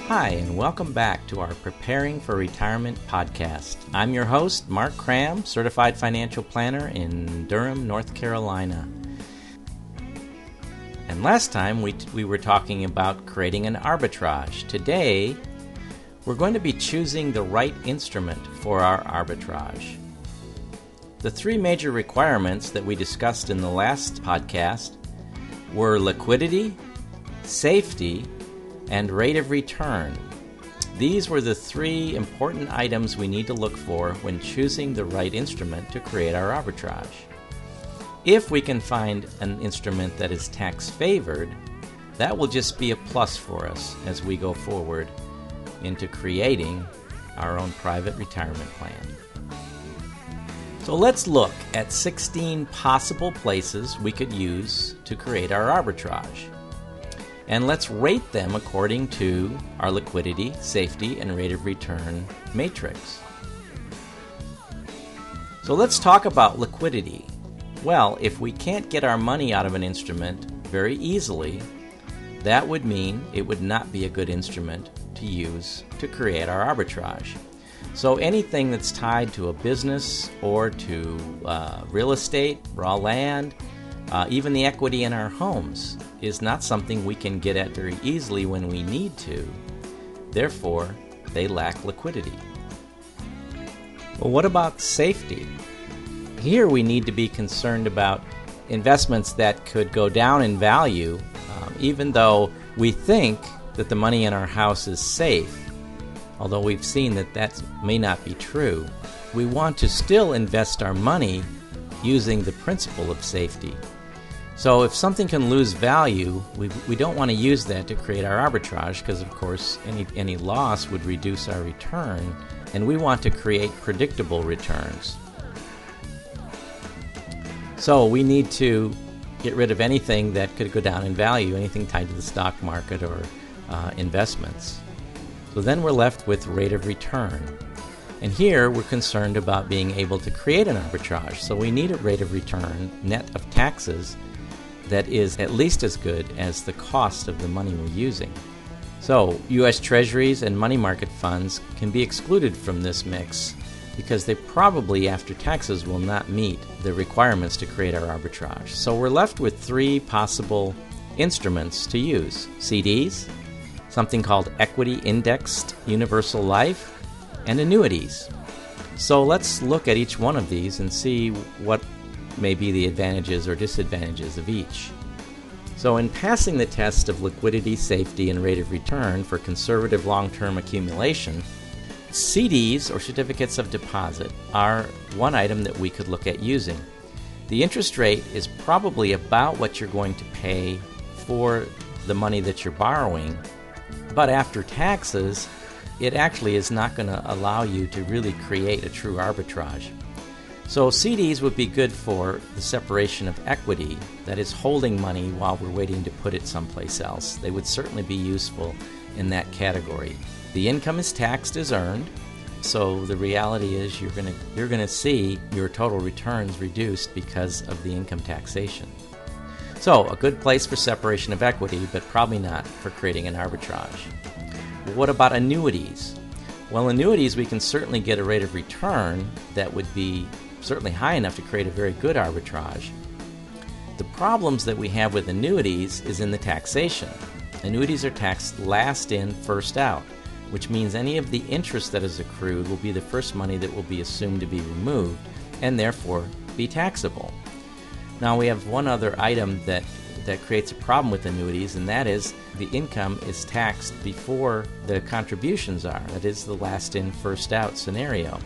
Hi, and welcome back to our Preparing for Retirement podcast. I'm your host, Mark Cram, Certified Financial Planner in Durham, North Carolina. And last time we were talking about creating an arbitrage. Today, we're going to be choosing the right instrument for our arbitrage. The three major requirements that we discussed in the last podcast were liquidity, safety, and rate of return. These were the three important items we need to look for when choosing the right instrument to create our arbitrage. If we can find an instrument that is tax favored, that will just be a plus for us as we go forward into creating our own private retirement plan. So let's look at 16 possible places we could use to create our arbitrage. And let's rate them according to our liquidity, safety, and rate of return matrix. So let's talk about liquidity. Well, if we can't get our money out of an instrument very easily, that would mean it would not be a good instrument to use to create our arbitrage. So anything that's tied to a business or to real estate, raw land, even the equity in our homes is not something we can get at very easily when we need to. Therefore, they lack liquidity. Well, what about safety? Here we need to be concerned about investments that could go down in value, even though we think that the money in our house is safe. Although we've seen that may not be true, we want to still invest our money using the principle of safety. So if something can lose value, we don't want to use that to create our arbitrage because, of course, any loss would reduce our return, and we want to create predictable returns. So we need to get rid of anything that could go down in value, anything tied to the stock market or investments. So then we're left with rate of return. And here we're concerned about being able to create an arbitrage. So we need a rate of return, net of taxes, that is at least as good as the cost of the money we're using. So U.S. Treasuries and money market funds can be excluded from this mix because they probably, after taxes, will not meet the requirements to create our arbitrage. So we're left with three possible instruments to use: CDs, something called equity indexed universal life, and annuities. So let's look at each one of these and see what may be the advantages or disadvantages of each. So in passing the test of liquidity, safety, and rate of return for conservative long-term accumulation, CDs, or certificates of deposit, are one item that we could look at using. The interest rate is probably about what you're going to pay for the money that you're borrowing, but after taxes, it actually is not going to allow you to really create a true arbitrage. So CDs would be good for the separation of equity, that is holding money while we're waiting to put it someplace else. They would certainly be useful in that category. The income is taxed as earned, so the reality is you're going to see your total returns reduced because of the income taxation. So a good place for separation of equity, but probably not for creating an arbitrage. What about annuities? Well, annuities, we can certainly get a rate of return that would be certainly high enough to create a very good arbitrage. The problems that we have with annuities is in the taxation. Annuities are taxed last in, first out, which means any of the interest that is accrued will be the first money that will be assumed to be removed and therefore be taxable. Now we have one other item that creates a problem with annuities, and that is the income is taxed before the contributions are. That is the last in, first out scenario.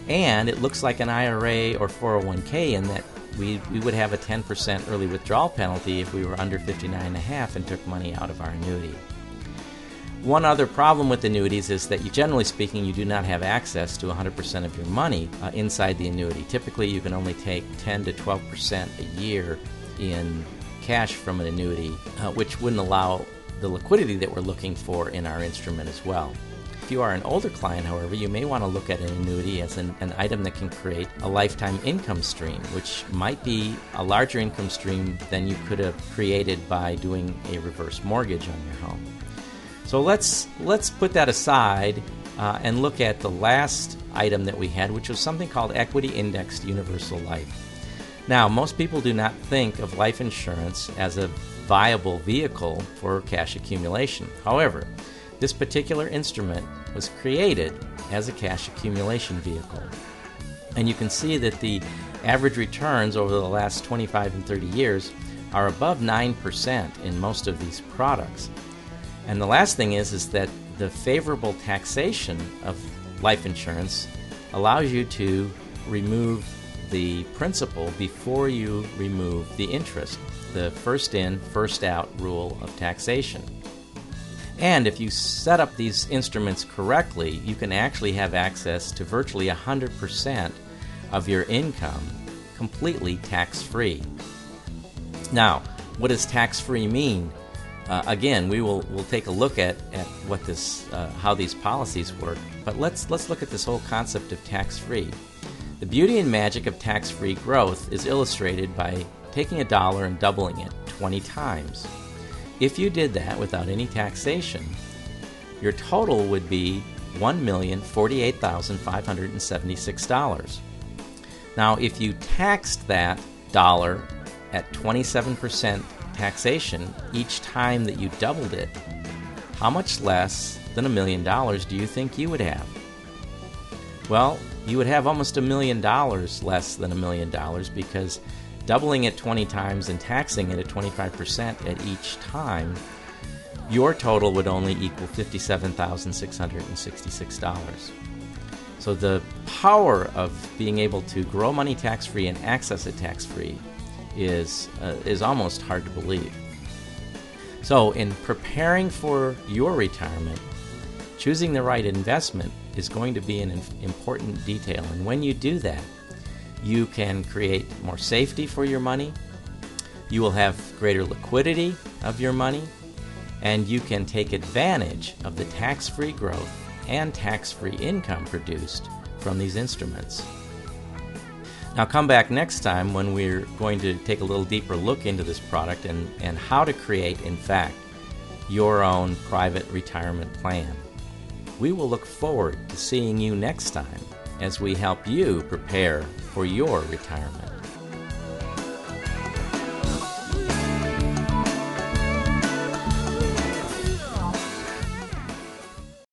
And it looks like an IRA or 401k in that we would have a 10% early withdrawal penalty if we were under 59.5 and took money out of our annuity. One other problem with annuities is that generally speaking, you do not have access to 100% of your money inside the annuity. Typically, you can only take 10 to 12% a year in cash from an annuity, which wouldn't allow the liquidity that we're looking for in our instrument as well. If you are an older client, however, you may want to look at an annuity as an item that can create a lifetime income stream, which might be a larger income stream than you could have created by doing a reverse mortgage on your home. So let's put that aside and look at the last item that we had, which was something called equity indexed universal life. Now, most people do not think of life insurance as a viable vehicle for cash accumulation. However, this particular instrument was created as a cash accumulation vehicle. And you can see that the average returns over the last 25 and 30 years are above 9% in most of these products. And the last thing is that the favorable taxation of life insurance allows you to remove the principal before you remove the interest, the first in, first out rule of taxation. And if you set up these instruments correctly, you can actually have access to virtually 100% of your income completely tax-free. Now, what does tax-free mean? Again, we'll take a look at what this how these policies work. But let's look at this whole concept of tax-free. The beauty and magic of tax-free growth is illustrated by taking $1 and doubling it 20 times. If you did that without any taxation, your total would be $1,048,576. Now, if you taxed that dollar at 27% taxation each time that you doubled it, how much less than $1 million do you think you would have? Well, you would have almost $1 million less than $1 million, because doubling it 20 times and taxing it at 25% at each time, your total would only equal $57,666. So the power of being able to grow money tax-free and access it tax-free is almost hard to believe. So in preparing for your retirement, choosing the right investment is going to be an important detail. And when you do that, you can create more safety for your money, you will have greater liquidity of your money, and you can take advantage of the tax-free growth and tax-free income produced from these instruments. Now come back next time when we're going to take a little deeper look into this product and how to create, in fact, your own private retirement plan. We will look forward to seeing you next time as we help you prepare for your retirement.